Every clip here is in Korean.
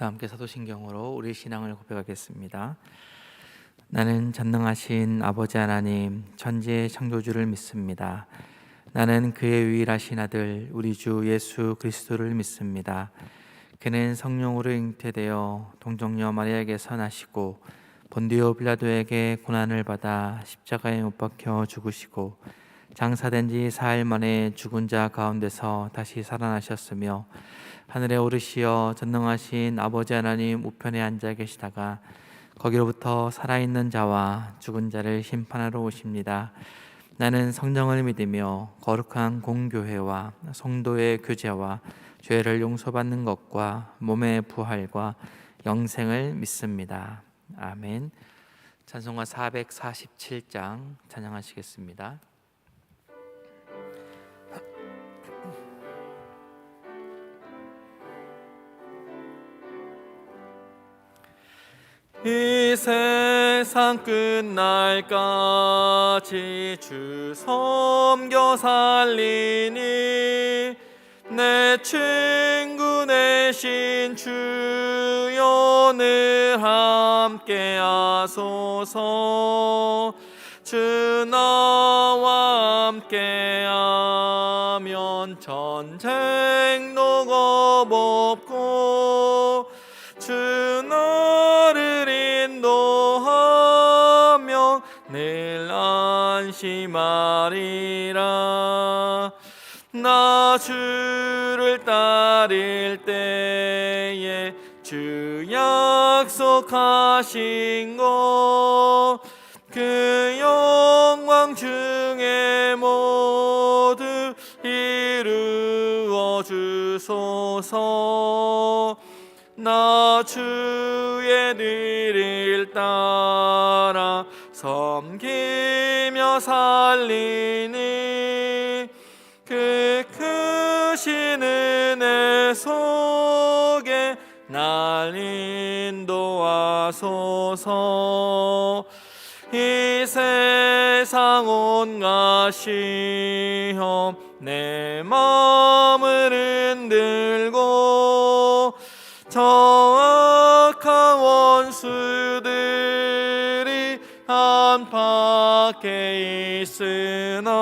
다 함께 사도신경으로 우리 신앙을 고백하겠습니다. 나는 전능하신 아버지 하나님 천지의 창조주를 믿습니다. 나는 그의 유일하신 아들 우리 주 예수 그리스도를 믿습니다. 그는 성령으로 잉태되어 동정녀 마리아에게서 나시고 본디오 빌라도에게 고난을 받아 십자가에 못 박혀 죽으시고 장사된 지 사흘 만에 죽은 자 가운데서 다시 살아나셨으며 하늘에 오르시어 전능하신 아버지 하나님 우편에 앉아 계시다가 거기로부터 살아있는 자와 죽은 자를 심판하러 오십니다. 나는 성령을 믿으며 거룩한 공교회와 성도의 교제와 죄를 용서받는 것과 몸의 부활과 영생을 믿습니다. 아멘. 찬송가 447장 찬양하시겠습니다. 이 세상 끝날까지 주 섬겨 살리니 내 친구 되신 주여 늘 함께 하소서. 주 나와 함께 하면 전쟁도 겁없고 주 나를 인도하면 늘 안심하리라. 나 주를 따를 때에 주 약속하신 것 그 영광 중에 모두 이루어 주소서. 나 주의 뒤를 따라 섬기며 살리니 그 크신 은혜 속에 날 인도하소서. 이 세상 온갖 시험 내 마음을 흔들고 정악한 원수들이 안팎에 있으나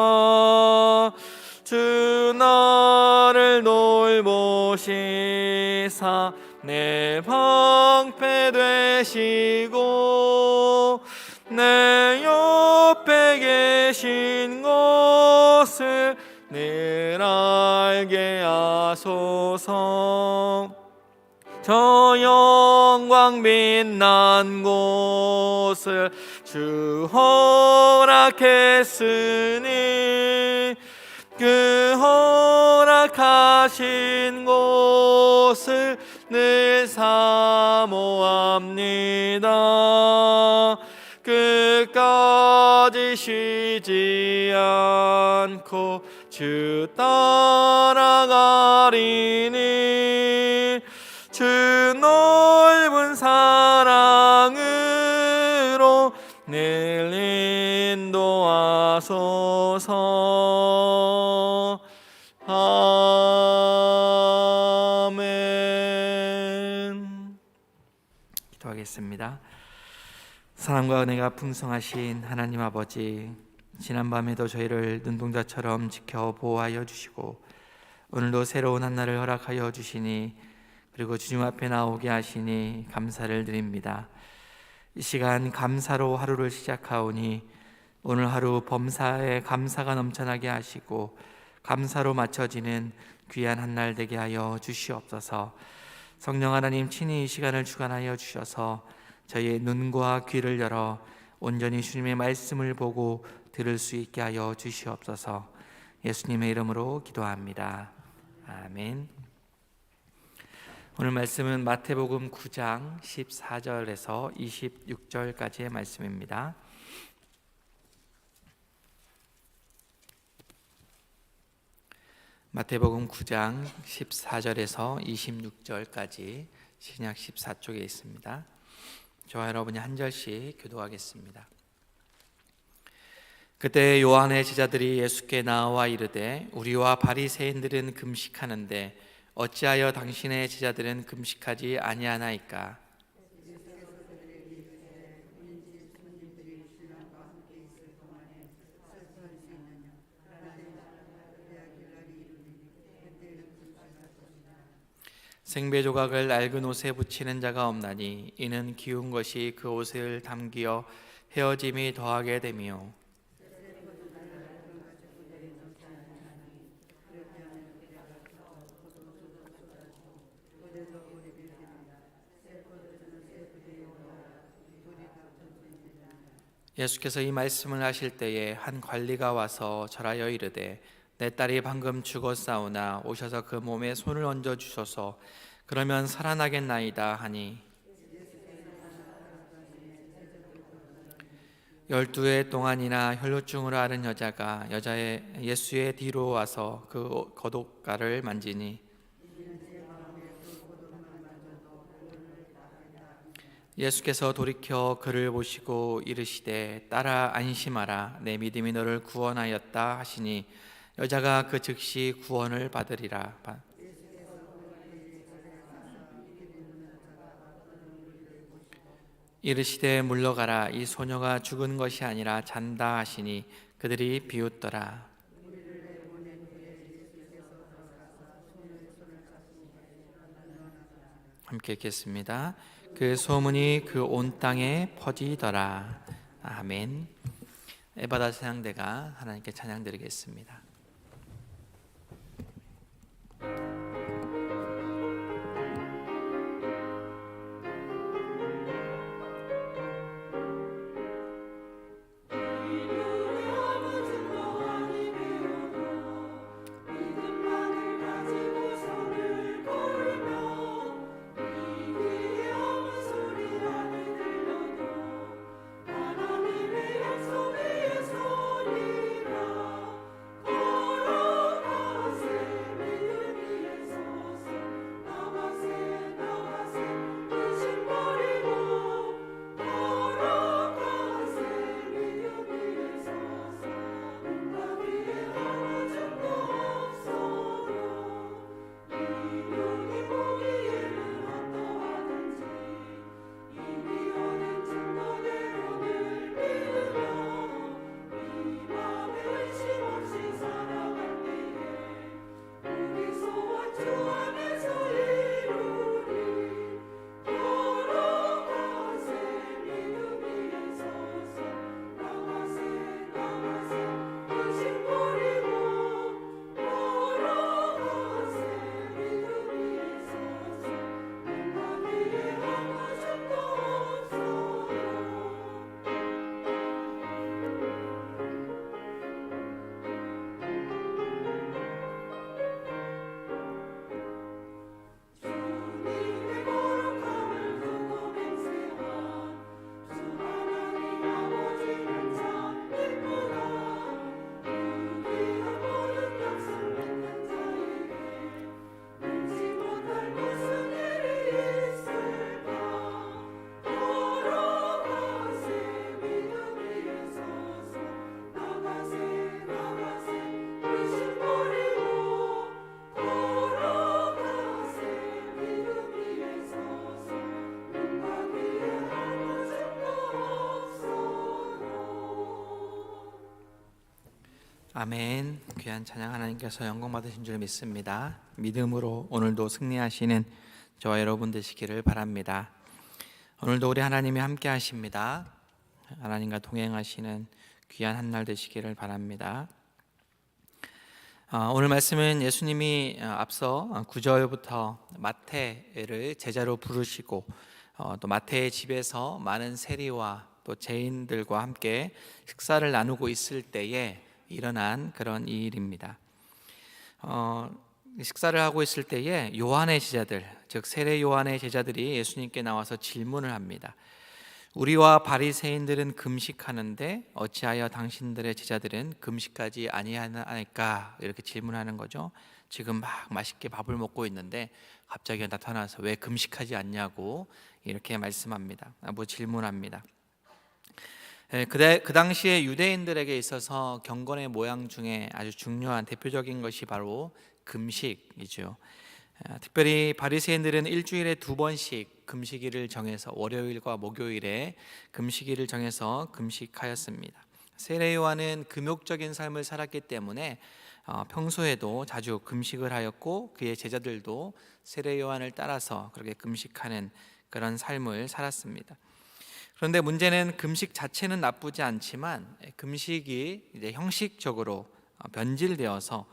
주 나를 돌보시사 내 방패 되시고 내 옆에 계신 것을 늘 알게 하소서. 저 영광 빛난 곳을 주 허락했으니 그 허락하신 곳을 늘 사모합니다. 끝까지 쉬지 않고 주 따라가리니 주 넓은 사랑으로 늘 인도하소서. 아멘. 기도하겠습니다. 사랑과 은혜가 풍성하신 하나님 아버지, 지난밤에도 저희를 눈동자처럼 지켜 보호하여 주시고 오늘도 새로운 한 날을 허락하여 주시니 그리고 주님 앞에 나오게 하시니 감사를 드립니다. 이 시간 감사로 하루를 시작하오니 오늘 하루 범사에 감사가 넘쳐나게 하시고 감사로 맞춰지는 귀한 한 날 되게 하여 주시옵소서. 성령 하나님 친히 이 시간을 주관하여 주셔서 저희의 눈과 귀를 열어 온전히 주님의 말씀을 보고 들을 수 있게 하여 주시옵소서. 예수님의 이름으로 기도합니다. 아멘. 오늘 말씀은 마태복음 9장 14절에서 26절까지의 말씀입니다. 마태복음 9장 14절에서 26절까지 신약 14쪽에 있습니다. 저와 여러분이 한 절씩 교도하겠습니다. 그때 요한의 제자들이 예수께 나와 이르되 우리와 바리새인들은 금식하는데 어찌하여 당신의 제자들은 금식하지 아니하나이까? 생배 조각을 낡은 옷에 붙이는 자가 없나니 이는 기운 것이 그 옷을 담기어 헤어짐이 더하게 됨이요. 예수께서 이 말씀을 하실 때에 한 관리가 와서 절하여 이르되 내 딸이 방금 죽었사오나 오셔서 그 몸에 손을 얹어 주소서. 그러면 살아나겠나이다 하니 12해 동안이나 혈루증으로 앓은 여자가 예수의 뒤로 와서 그 겉옷가를 만지니 예수께서 돌이켜 그를 보시고 이르시되 딸아 안심하라 내 믿음이 너를 구원하였다 하시니 여자가 그 즉시 구원을 받으리라. 이르시되 물러가라 이 소녀가 죽은 것이 아니라 잔다 하시니 그들이 비웃더라. 함께 읽겠습니다. 그 소문이 그 온 땅에 퍼지더라. 아멘. 에바다 찬양대가 하나님께 찬양드리겠습니다. 아멘. 귀한 찬양 하나님께서 영광 받으신 줄 믿습니다. 믿음으로 오늘도 승리하시는 저와 여러분 되시기를 바랍니다. 오늘도 우리 하나님이 함께 하십니다. 하나님과 동행하시는 귀한 한 날 되시기를 바랍니다. 오늘 말씀은 예수님이 앞서 9절부터 마태를 제자로 부르시고 또 마태의 집에서 많은 세리와 또 죄인들과 함께 식사를 나누고 있을 때에 일어난 그런 일입니다. 식사를 하고 있을 때에 요한의 제자들, 즉 세례 요한의 제자들이 예수님께 나와서 질문을 합니다. 우리와 바리새인들은 금식하는데 어찌하여 당신들의 제자들은 금식하지 아니하나이까? 이렇게 질문하는 거죠. 지금 막 맛있게 밥을 먹고 있는데 갑자기 나타나서 왜 금식하지 않냐고 이렇게 말씀합니다. 질문합니다. 그 당시에 유대인들에게 있어서 경건의 모양 중에 아주 중요한 대표적인 것이 바로 금식이죠. 특별히 바리새인들은 일주일에 2번씩 금식일을 정해서 월요일과 목요일에 금식일을 정해서 금식하였습니다. 세례 요한은 금욕적인 삶을 살았기 때문에 평소에도 자주 금식을 하였고 그의 제자들도 세례 요한을 따라서 그렇게 금식하는 그런 삶을 살았습니다. 그런데 문제는 금식 자체는 나쁘지 않지만 금식이 이제 형식적으로 변질되어서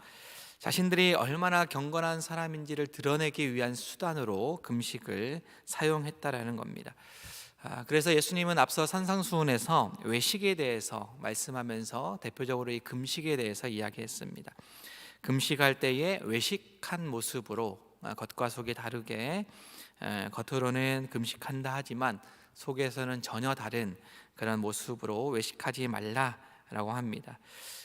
자신들이 얼마나 경건한 사람인지를 드러내기 위한 수단으로 금식을 사용했다라는 겁니다. 그래서 예수님은 앞서 산상수훈에서 외식에 대해서 말씀하면서 대표적으로 이 금식에 대해서 이야기했습니다. 금식할 때에 외식한 모습으로 겉과 속이 다르게 겉으로는 금식한다 하지만 속에서는 전혀 다른 그런 모습으로 외식하지 말라라고 합니다.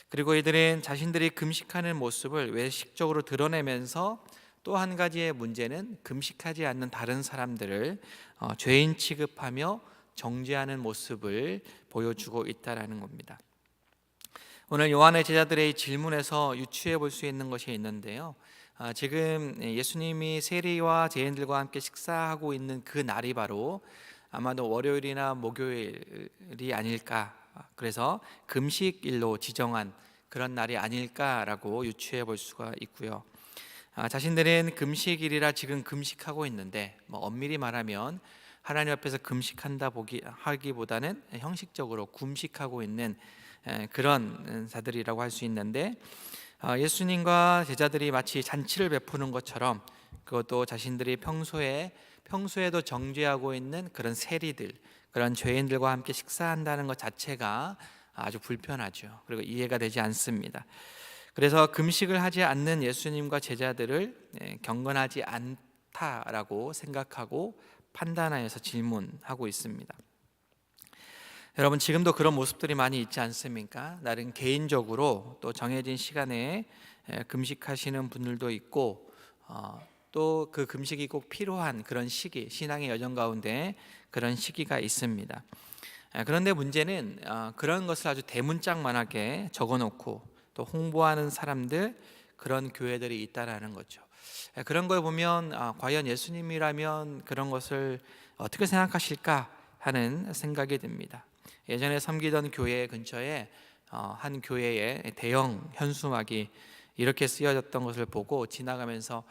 그리고 이들은 자신들이 금식하는 모습을 외식적으로 드러내면서 또 한 가지의 문제는 금식하지 않는 다른 사람들을 죄인 취급하며 정죄하는 모습을 보여주고 있다라는 겁니다. 오늘 요한의 제자들의 질문에서 유추해 볼 수 있는 것이 있는데요. 지금 예수님이 세리와 죄인들과 함께 식사하고 있는 그 날이 바로 아마도 월요일이나 목요일이 아닐까, 그래서 금식일로 지정한 그런 날이 아닐까라고 유추해 볼 수가 있고요. 자신들은 금식일이라 지금 금식하고 있는데 엄밀히 말하면 하나님 앞에서 금식한다 하기보다는 형식적으로 금식하고 있는 그런 자들이라고 할 수 있는데, 예수님과 제자들이 마치 잔치를 베푸는 것처럼 그것도 자신들이 평소에도 정죄하고 있는 그런 세리들, 그런 죄인들과 함께 식사한다는 것 자체가 아주 불편하죠. 그리고 이해가 되지 않습니다. 그래서 금식을 하지 않는 예수님과 제자들을 경건하지 않다라고 생각하고 판단하여서 질문하고 있습니다. 여러분, 지금도 그런 모습들이 많이 있지 않습니까? 나름 개인적으로 또 정해진 시간에 금식하시는 분들도 있고, 또 그 금식이 꼭 필요한 그런 시기, 신앙의 여정 가운데 그런 시기가 있습니다. 그런데 문제는 그런 것을 아주 대문짝만하게 적어놓고 또 홍보하는 사람들, 그런 교회들이 있다라는 거죠. 그런 걸 보면 과연 예수님이라면 그런 것을 어떻게 생각하실까 하는 생각이 듭니다. 예전에 섬기던 교회 근처에 한 교회에 대형 현수막이 이렇게 쓰여졌던 것을 보고 지나가면서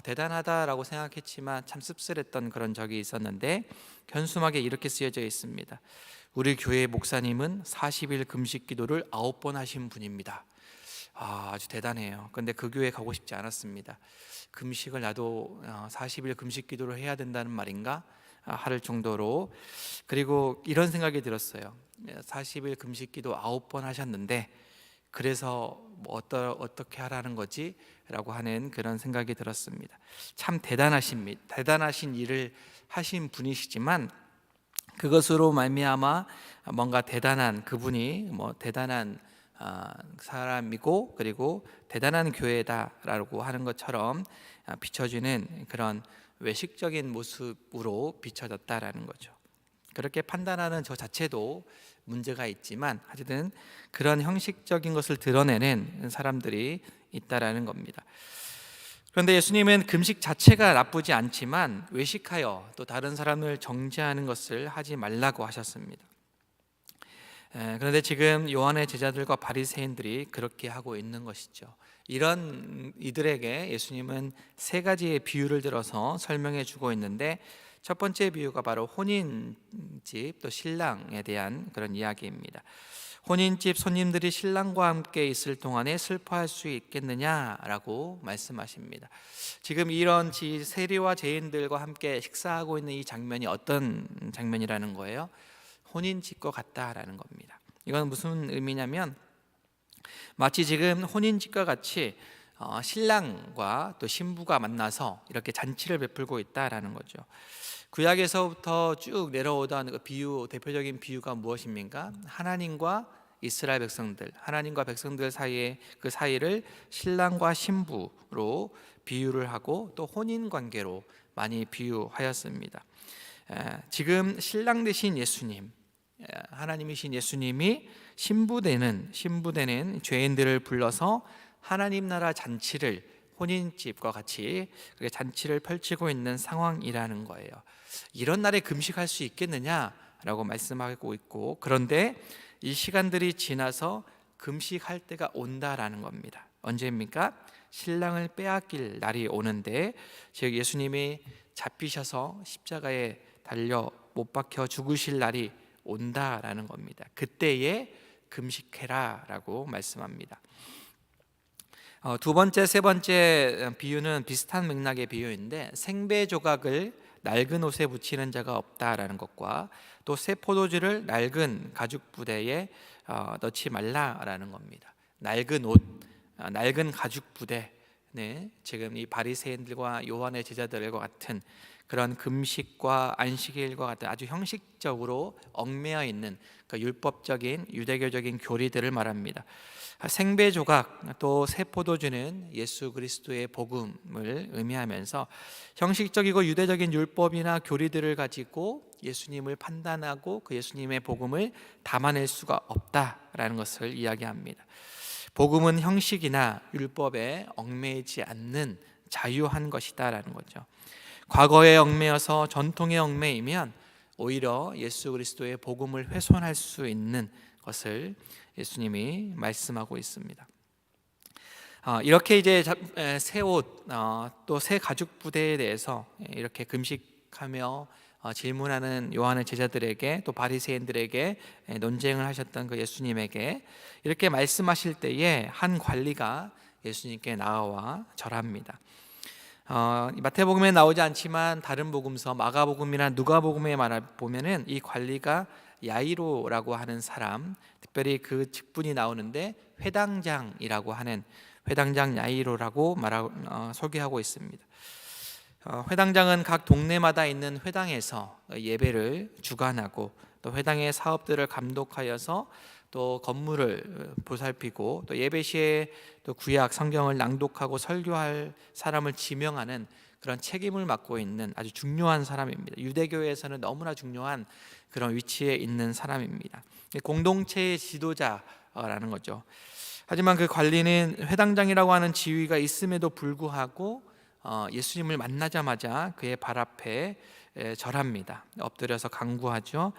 대단하다라고 생각했지만 참 씁쓸했던 그런 적이 있었는데, 현수막에 이렇게 쓰여져 있습니다. 우리 교회 목사님은 40일 금식 기도를 9번 하신 분입니다. 아주 대단해요. 근데 그 교회 가고 싶지 않았습니다. 금식을 나도 40일 금식 기도를 해야 된다는 말인가 할 정도로. 그리고 이런 생각이 들었어요. 40일 금식 기도 9번 하셨는데 그래서 어떻게 하라는 거지? 라고 하는 그런 생각이 들었습니다. 참 대단하신 일을 하신 분이시지만 그것으로 말미암아 뭔가 대단한 그분이 대단한 사람이고 그리고 대단한 교회다라고 하는 것처럼 비춰지는 그런 외식적인 모습으로 비춰졌다라는 거죠. 그렇게 판단하는 저 자체도 문제가 있지만 하여튼 그런 형식적인 것을 드러내는 사람들이 있다라는 겁니다. 그런데 예수님은 금식 자체가 나쁘지 않지만 외식하여 또 다른 사람을 정죄하는 것을 하지 말라고 하셨습니다. 그런데 지금 요한의 제자들과 바리새인들이 그렇게 하고 있는 것이죠. 이런 이들에게 예수님은 세 가지의 비유를 들어서 설명해 주고 있는데, 첫 번째 비유가 바로 혼인집 또 신랑에 대한 그런 이야기입니다. 혼인집 손님들이 신랑과 함께 있을 동안에 슬퍼할 수 있겠느냐라고 말씀하십니다. 지금 이런 세리와 죄인들과 함께 식사하고 있는 이 장면이 어떤 장면이라는 거예요? 혼인집과 같다라는 겁니다. 이건 무슨 의미냐면 마치 지금 혼인집과 같이 신랑과 또 신부가 만나서 이렇게 잔치를 베풀고 있다라는 거죠. 구약에서부터 쭉 내려오던 그 대표적인 비유가 무엇입니까? 하나님과 이스라엘 백성들, 하나님과 백성들 사이의 그 사이를 신랑과 신부로 비유를 하고 또 혼인 관계로 많이 비유하였습니다. 지금 신랑 되신 예수님, 하나님이신 예수님이 신부되는 죄인들을 불러서 하나님 나라 잔치를 혼인집과 같이 그렇게 잔치를 펼치고 있는 상황이라는 거예요. 이런 날에 금식할 수 있겠느냐라고 말씀하고 있고, 그런데 이 시간들이 지나서 금식할 때가 온다라는 겁니다. 언제입니까? 신랑을 빼앗길 날이 오는데, 즉 예수님이 잡히셔서 십자가에 달려 못 박혀 죽으실 날이 온다라는 겁니다. 그때에 금식해라라고 말씀합니다. 두 번째, 세 번째 비유는 비슷한 맥락의 비유인데, 생배 조각을 낡은 옷에 붙이는 자가 없다라는 것과 또 새 포도주를 낡은 가죽 부대에 넣지 말라라는 겁니다. 낡은 옷, 낡은 가죽 부대, 지금 이 바리새인들과 요한의 제자들과 같은 그런 금식과 안식일과 같은 아주 형식적으로 얽매여 있는 그 율법적인 유대교적인 교리들을 말합니다. 생배 조각 또 새 포도주는 예수 그리스도의 복음을 의미하면서 형식적이고 유대적인 율법이나 교리들을 가지고 예수님을 판단하고 그 예수님의 복음을 담아낼 수가 없다라는 것을 이야기합니다. 복음은 형식이나 율법에 얽매이지 않는 자유한 것이다라는 거죠. 과거에 얽매여서 전통에 얽매이면 오히려 예수 그리스도의 복음을 훼손할 수 있는 것을 예수님이 말씀하고 있습니다. 이렇게 이제 새 옷, 또 새 가죽 부대에 대해서 이렇게 금식하며 질문하는 요한의 제자들에게 또 바리새인들에게 논쟁을 하셨던 그 예수님에게 이렇게 말씀하실 때에 한 관리가 예수님께 나와 절합니다. 마태복음에 나오지 않지만 다른 복음서 마가복음이나 누가복음에 보면은 이 관리가 야이로라고 하는 사람, 특별히 그 직분이 나오는데 회당장이라고 하는 회당장 야이로라고 소개하고 있습니다. 회당장은 각 동네마다 있는 회당에서 예배를 주관하고 또 회당의 사업들을 감독하여서 또 건물을 보살피고 또 예배 시에 또 구약 성경을 낭독하고 설교할 사람을 지명하는 그런 책임을 맡고 있는 아주 중요한 사람입니다. 유대교에서는 너무나 중요한 그런 위치에 있는 사람입니다. 공동체의 지도자라는 거죠. 하지만 그 관리는 회당장이라고 하는 지위가 있음에도 불구하고 예수님을 만나자마자 그의 발 앞에 절합니다. 엎드려서 간구하죠.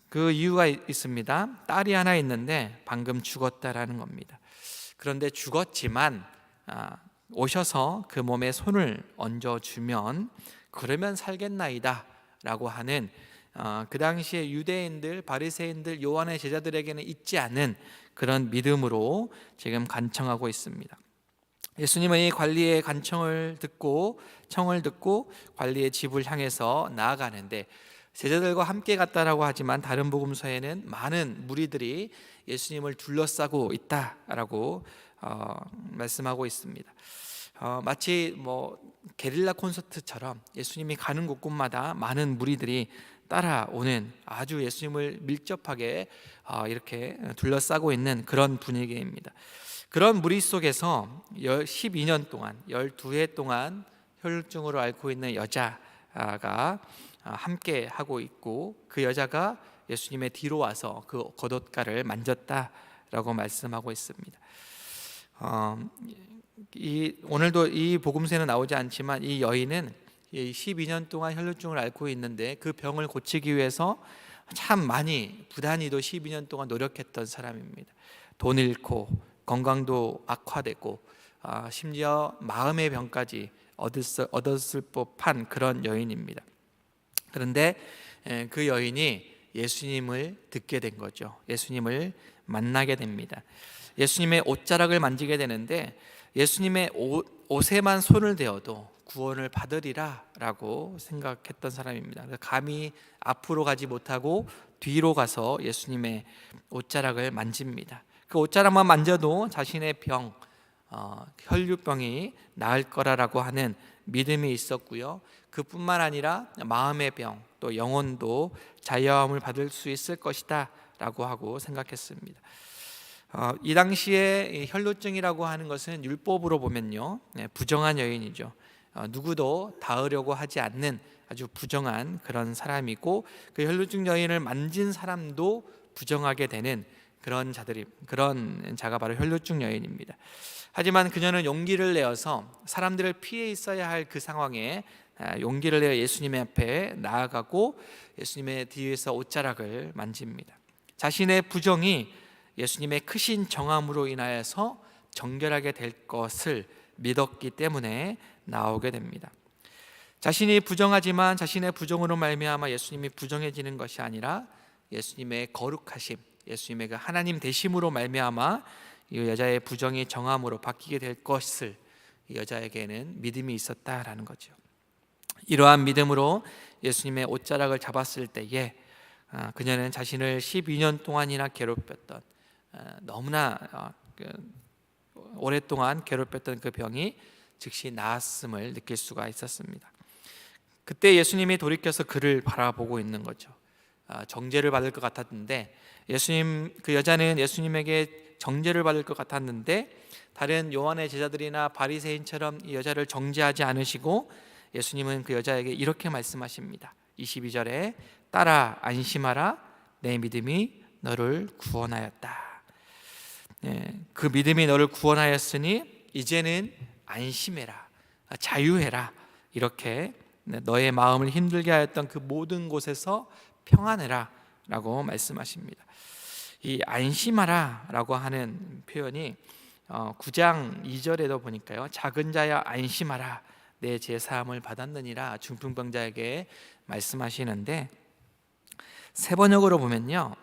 그 이유가 있습니다. 딸이 하나 있는데 방금 죽었다라는 겁니다. 그런데 죽었지만 오셔서 그 몸에 손을 얹어주면 그러면 살겠나이다 라고 하는 그 당시에 유대인들, 바리새인들, 요한의 제자들에게는 있지 않은 그런 믿음으로 지금 간청하고 있습니다. 예수님은 이 관리의 간청을 듣고 청을 듣고 관리의 집을 향해서 나아가는데, 제자들과 함께 갔다라고 하지만 다른 복음서에는 많은 무리들이 예수님을 둘러싸고 있다라고 말씀하고 있습니다. 마치 게릴라 콘서트처럼 예수님이 가는 곳곳마다 많은 무리들이 따라오는 아주 예수님을 밀접하게 이렇게 둘러싸고 있는 그런 분위기입니다. 그런 무리 속에서 12년 동안 12해 동안 혈루증으로 앓고 있는 여자가 함께 하고 있고, 그 여자가 예수님의 뒤로 와서 그 겉옷가를 만졌다라고 말씀하고 있습니다. 오늘도 이 복음서에는 나오지 않지만 이 여인은 12년 동안 혈루증을 앓고 있는데 그 병을 고치기 위해서 참 많이 부단히도 12년 동안 노력했던 사람입니다. 돈 잃고 건강도 악화되고 심지어 마음의 병까지 얻었을 법한 그런 여인입니다. 그런데 그 여인이 예수님을 듣게 된 거죠. 예수님을 만나게 됩니다. 예수님의 옷자락을 만지게 되는데 예수님의 옷에만 손을 대어도 구원을 받으리라 라고 생각했던 사람입니다. 감히 앞으로 가지 못하고 뒤로 가서 예수님의 옷자락을 만집니다. 그 옷자락만 만져도 자신의 병, 혈류병이 나을 거라고 하는 믿음이 있었고요. 그뿐만 아니라 마음의 병, 또 영혼도 자유함을 받을 수 있을 것이다 라고 하고 생각했습니다. 이 당시에 혈루증이라고 하는 것은 율법으로 보면요, 부정한 여인이죠. 누구도 닿으려고 하지 않는 아주 부정한 그런 사람이고, 그 혈루증 여인을 만진 사람도 부정하게 되는 그런 자가 바로 혈루증 여인입니다. 하지만 그녀는 용기를 내어서 사람들을 피해 있어야 할 그 상황에 용기를 내어 예수님의 앞에 나아가고 예수님의 뒤에서 옷자락을 만집니다. 자신의 부정이 예수님의 크신 정함으로 인하여서 정결하게 될 것을 믿었기 때문에 나오게 됩니다. 자신이 부정하지만 자신의 부정으로 말미암아 예수님이 부정해지는 것이 아니라 예수님의 거룩하심, 예수님의 그 하나님 되심으로 말미암아 이 여자의 부정이 정함으로 바뀌게 될 것을 이 여자에게는 믿음이 있었다라는 거죠. 이러한 믿음으로 예수님의 옷자락을 잡았을 때에 그녀는 자신을 12년 동안이나 괴롭혔던 너무나 오랫동안 괴롭혔던 그 병이 즉시 나았음을 느낄 수가 있었습니다. 그때 예수님이 돌이켜서 그를 바라보고 있는 거죠. 정죄를 받을 것 같았는데 그 여자는 예수님에게 정죄를 받을 것 같았는데 다른 요한의 제자들이나 바리새인처럼 이 여자를 정죄하지 않으시고 예수님은 그 여자에게 이렇게 말씀하십니다. 22절에 딸아 안심하라 내 믿음이 너를 구원하였다. 그 믿음이 너를 구원하였으니 이제는 안심해라, 자유해라. 이렇게 너의 마음을 힘들게 하였던 그 모든 곳에서 평안해라 라고 말씀하십니다. 이 안심하라 라고 하는 표현이 9장 2절에도 보니까요, 작은 자야 안심하라 내 제사함을 받았느니라 중풍병자에게 말씀하시는데, 세 번역으로 보면요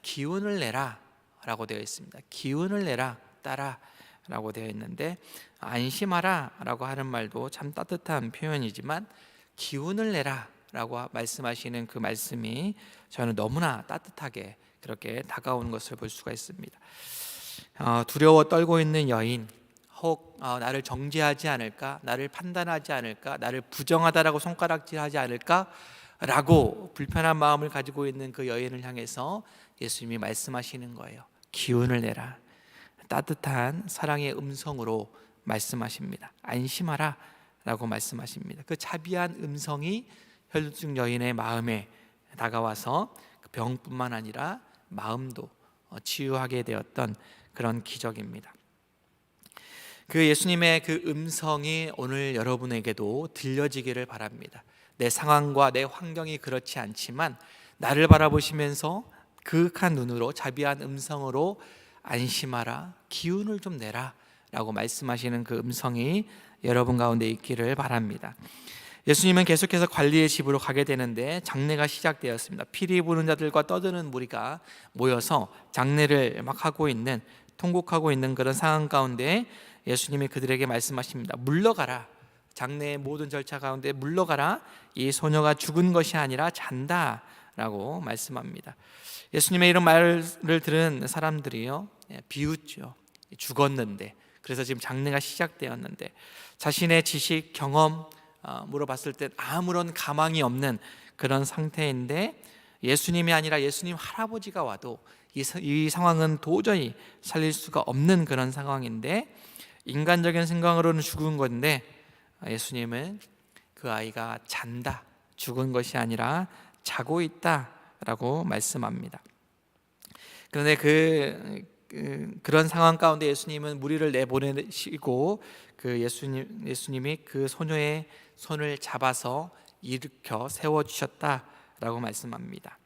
기운을 내라 라고 되어 있습니다. 기운을 내라 딸아 라고 되어 있는데, 안심하라 라고 하는 말도 참 따뜻한 표현이지만 기운을 내라 라고 말씀하시는 그 말씀이 저는 너무나 따뜻하게 그렇게 다가오는 것을 볼 수가 있습니다. 두려워 떨고 있는 여인, 혹 나를 정죄하지 않을까, 나를 판단하지 않을까, 나를 부정하다라고 손가락질하지 않을까 라고 불편한 마음을 가지고 있는 그 여인을 향해서 예수님이 말씀하시는 거예요. 기운을 내라. 따뜻한 사랑의 음성으로 말씀하십니다. 안심하라 라고 말씀하십니다. 그 차비한 음성이 혈루증 여인의 마음에 다가와서 그 병뿐만 아니라 마음도 치유하게 되었던 그런 기적입니다. 그 예수님의 그 음성이 오늘 여러분에게도 들려지기를 바랍니다. 내 상황과 내 환경이 그렇지 않지만 나를 바라보시면서 그윽한 눈으로 자비한 음성으로 안심하라, 기운을 좀 내라 라고 말씀하시는 그 음성이 여러분 가운데 있기를 바랍니다. 예수님은 계속해서 관리의 집으로 가게 되는데 장례가 시작되었습니다. 피리 부는 자들과 떠드는 무리가 모여서 장례를 막 하고 있는, 통곡하고 있는 그런 상황 가운데 예수님이 그들에게 말씀하십니다. 물러가라. 장례의 모든 절차 가운데 물러가라. 이 소녀가 죽은 것이 아니라 잔다 라고 말씀합니다. 예수님의 이런 말을 들은 사람들이요 비웃죠. 죽었는데, 그래서 지금 장례가 시작되었는데 자신의 지식, 경험 물어봤을 때 아무런 가망이 없는 그런 상태인데, 예수님이 아니라 예수님 할아버지가 와도 이 상황은 도저히 살릴 수가 없는 그런 상황인데, 인간적인 생각으로는 죽은 건데 예수님은 그 아이가 잔다, 죽은 것이 아니라 자고 있다 라고 말씀합니다. 그런데 그런 상황 가운데 예수님은 무리를 내보내시고 그 예수님이 그 소녀의 손을 잡아서 일으켜 세워주셨다라고 말씀합니다.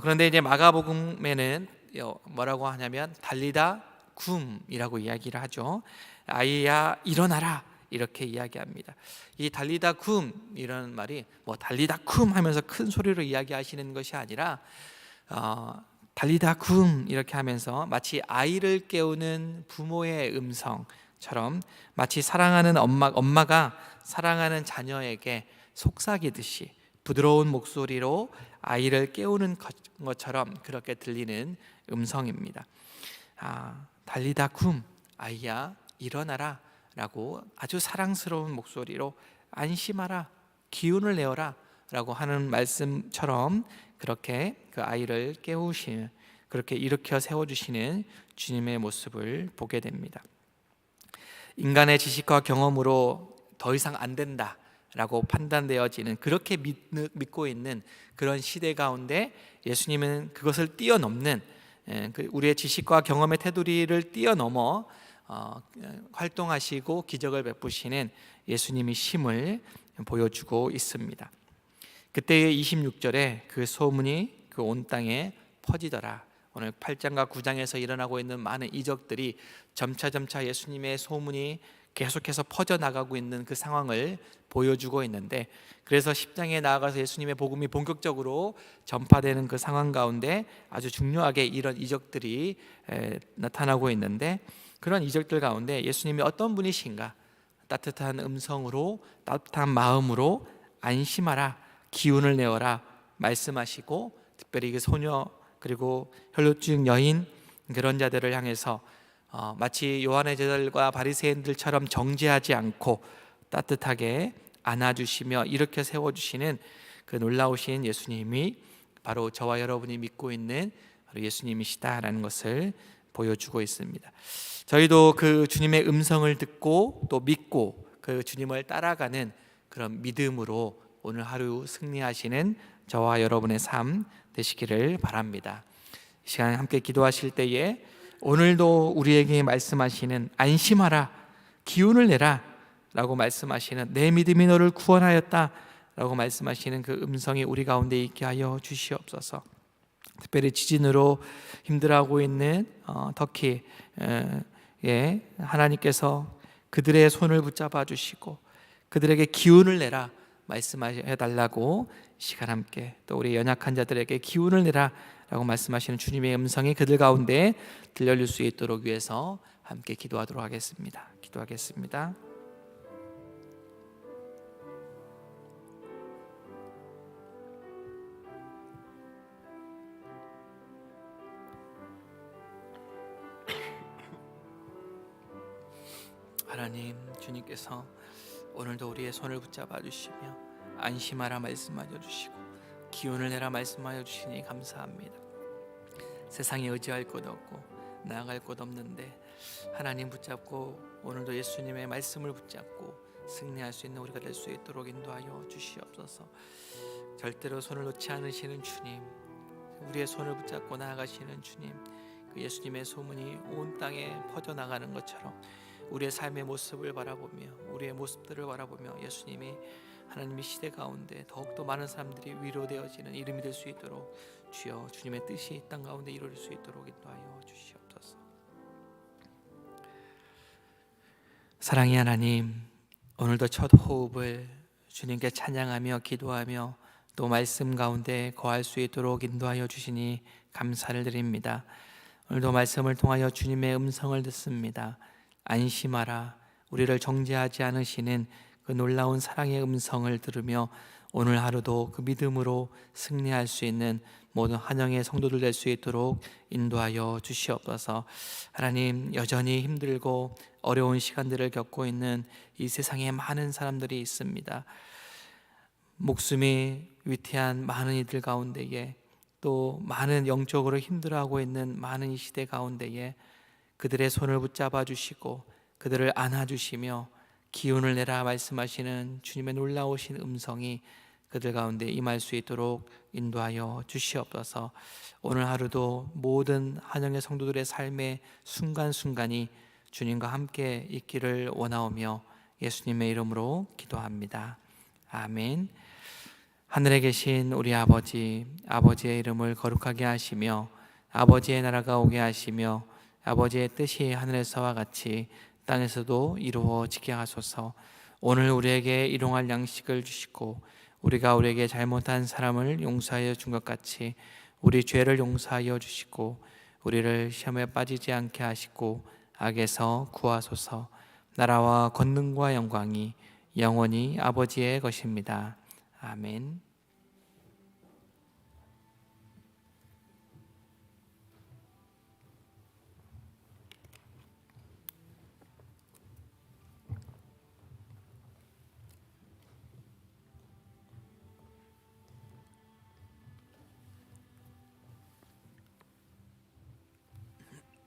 그런데 이제 마가복음에는 뭐라고 하냐면 달리다 굼이라고 이야기를 하죠. 아이야 일어나라 이렇게 이야기합니다. 이 달리다 굼 이런 말이 뭐 달리다 쿰 하면서 큰 소리로 이야기하시는 것이 아니라 달리다 굼 이렇게 하면서 마치 아이를 깨우는 부모의 음성처럼, 마치 사랑하는 엄마가 사랑하는 자녀에게 속삭이듯이 부드러운 목소리로 아이를 깨우는 것처럼 그렇게 들리는 음성입니다. 달리다 굼, 아이야 일어나라 라고 아주 사랑스러운 목소리로 안심하라, 기운을 내어라 라고 하는 말씀처럼 그렇게 그 아이를 깨우시는, 그렇게 일으켜 세워주시는 주님의 모습을 보게 됩니다. 인간의 지식과 경험으로 더 이상 안 된다 라고 판단되어지는, 그렇게 믿고 있는 그런 시대 가운데 예수님은 그것을 뛰어넘는 우리의 지식과 경험의 테두리를 뛰어넘어 활동하시고 기적을 베푸시는 예수님의 심을 보여주고 있습니다. 그때의 26절에 그 소문이 그 온 땅에 퍼지더라. 오늘 8장과 9장에서 일어나고 있는 많은 이적들이 점차 예수님의 소문이 계속해서 퍼져나가고 있는 그 상황을 보여주고 있는데, 그래서 10장에 나아가서 예수님의 복음이 본격적으로 전파되는 그 상황 가운데 아주 중요하게 이런 이적들이 나타나고 있는데, 그런 이적들 가운데 예수님이 어떤 분이신가, 따뜻한 음성으로, 따뜻한 마음으로 안심하라, 기운을 내어라 말씀하시고, 특별히 그 소녀 그리고 혈루증 여인 그런 자들을 향해서 마치 요한의 제자들과 바리새인들처럼 정죄하지 않고 따뜻하게 안아주시며 일으켜 세워주시는 그 놀라우신 예수님이 바로 저와 여러분이 믿고 있는 바로 예수님이시다라는 것을 보여주고 있습니다. 저희도 그 주님의 음성을 듣고 또 믿고 그 주님을 따라가는 그런 믿음으로 오늘 하루 승리하시는 저와 여러분의 삶 되시기를 바랍니다. 이 시간 함께 기도하실 때에 오늘도 우리에게 말씀하시는 안심하라, 기운을 내라 라고 말씀하시는, 내 믿음이 너를 구원하였다 라고 말씀하시는 그 음성이 우리 가운데 있게 하여 주시옵소서. 특별히 지진으로 힘들어하고 있는 터키, 하나님께서 그들의 손을 붙잡아 주시고 그들에게 기운을 내라 말씀해 달라고 시간 함께, 또 우리 연약한 자들에게 기운을 내라 라고 말씀하시는 주님의 음성이 그들 가운데 들려줄 수 있도록 위해서 함께 기도하도록 하겠습니다. 기도하겠습니다. 하나님, 주님께서 오늘도 우리의 손을 붙잡아 주시며 안심하라 말씀하여 주시고 기운을 내라 말씀하여 주시니 감사합니다. 세상에 의지할 곳 없고 나아갈 곳 없는데 하나님 붙잡고 오늘도 예수님의 말씀을 붙잡고 승리할 수 있는 우리가 될 수 있도록 인도하여 주시옵소서. 절대로 손을 놓지 않으시는 주님, 우리의 손을 붙잡고 나아가시는 주님, 그 예수님의 소문이 온 땅에 퍼져나가는 것처럼 우리의 삶의 모습을 바라보며 우리의 모습들을 바라보며 예수님이 하나님의 시대 가운데 더욱더 많은 사람들이 위로되어지는 이름이 될 수 있도록 주여 주님의 뜻이 이 땅 가운데 이루어질 수 있도록 인도하여 주시옵소서. 사랑의 하나님, 오늘도 첫 호흡을 주님께 찬양하며 기도하며 또 말씀 가운데 거할 수 있도록 인도하여 주시니 감사를 드립니다. 오늘도 말씀을 통하여 주님의 음성을 듣습니다. 안심하라, 우리를 정죄하지 않으시는 그 놀라운 사랑의 음성을 들으며 오늘 하루도 그 믿음으로 승리할 수 있는 모든 한영의 성도들 될 수 있도록 인도하여 주시옵소서. 하나님, 여전히 힘들고 어려운 시간들을 겪고 있는 이 세상에 많은 사람들이 있습니다. 목숨이 위태한 많은 이들 가운데에, 또 많은 영적으로 힘들어하고 있는 많은 이 시대 가운데에 그들의 손을 붙잡아 주시고 그들을 안아주시며 기운을 내라 말씀하시는 주님의 놀라우신 음성이 그들 가운데 임할 수 있도록 인도하여 주시옵소서. 오늘 하루도 모든 한영의 성도들의 삶의 순간순간이 주님과 함께 있기를 원하오며 예수님의 이름으로 기도합니다. 아멘. 하늘에 계신 우리 아버지, 아버지의 이름을 거룩하게 하시며 아버지의 나라가 오게 하시며 아버지의 뜻이 하늘에서와 같이 땅에서도 이루어지게 하소서. 오늘 우리에게 일용할 양식을 주시고 우리가 우리에게 잘못한 사람을 용서하여 준 것 같이 우리 죄를 용서하여 주시고 우리를 시험에 빠지지 않게 하시고 악에서 구하소서. 나라와 권능과 영광이 영원히 아버지의 것입니다. 아멘.